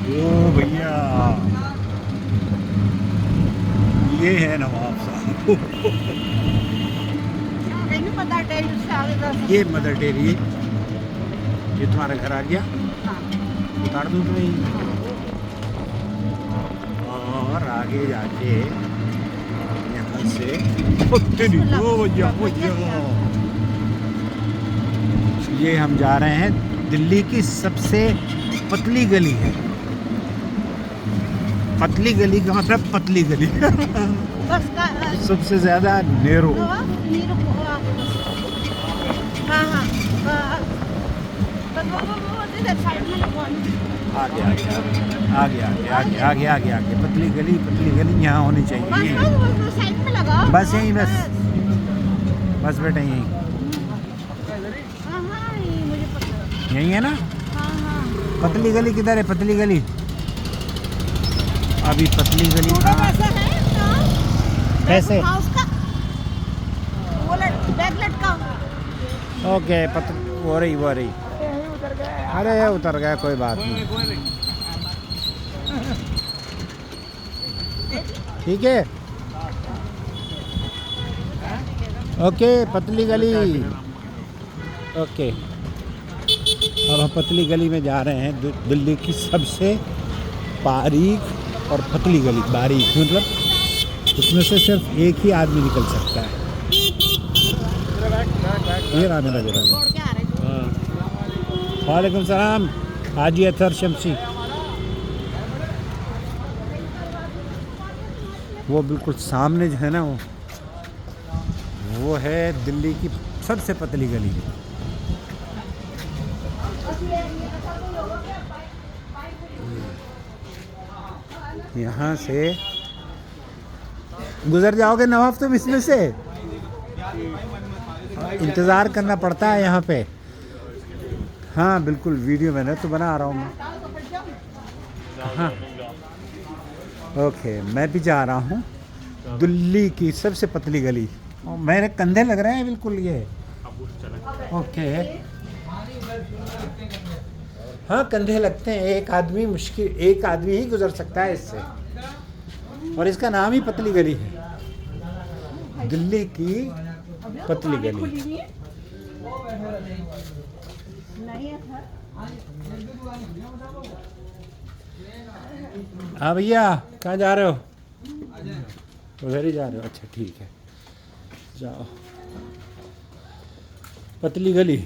ओ भैया, ये है नवाब साहब। ये मदर डेयरी, ये तुम्हारा घर आ गया। उतार दूँ तो नहीं, और आगे जाके यहाँ से ओ भैया भैया, ये हम जा रहे हैं दिल्ली की सबसे पतली गली है। पतली गली का मतलब पतली गली सबसे ज्यादा नेरो। आगे आगे आगे आगे आगे आगे आगे आगे पतली गली यहाँ होनी चाहिए। बस यहीं, बस बेटा यहीं, यही है ना। पतली गली किधर है? पतली गली, अभी पतली गली कैसे? ओके, वो रही। अरे उतर गया, कोई बात नहीं, ठीक है। ओके, पतली गली, ओके। अब हम पतली गली में जा रहे हैं, दिल्ली की सबसे बारीक और पतली गली। बारीक मतलब उसमें से सिर्फ एक ही आदमी निकल सकता है। ये रहा मेरा बेटा। वालेकुम सलाम हाजी अतर शमसी। वो बिल्कुल सामने जो है ना, वो है दिल्ली की सबसे पतली गली। यहाँ से गुजर जाओगे नवाब तुम इसमें से। इंतज़ार करना पड़ता है यहाँ पे। हाँ बिल्कुल, वीडियो मैंने तो बना रहा हूँ मैं। हाँ ओके, मैं भी जा रहा हूँ दिल्ली की सबसे पतली गली। मेरे कंधे लग रहे हैं बिल्कुल ये। ओके, हाँ कंधे लगते हैं। एक आदमी ही गुजर सकता है इससे, और इसका नाम ही पतली गली है, दिल्ली की पतली गली। हाँ भैया, कहाँ जा रहे हो? उधर ही जा रहे हो, अच्छा ठीक है, जाओ। पतली गली।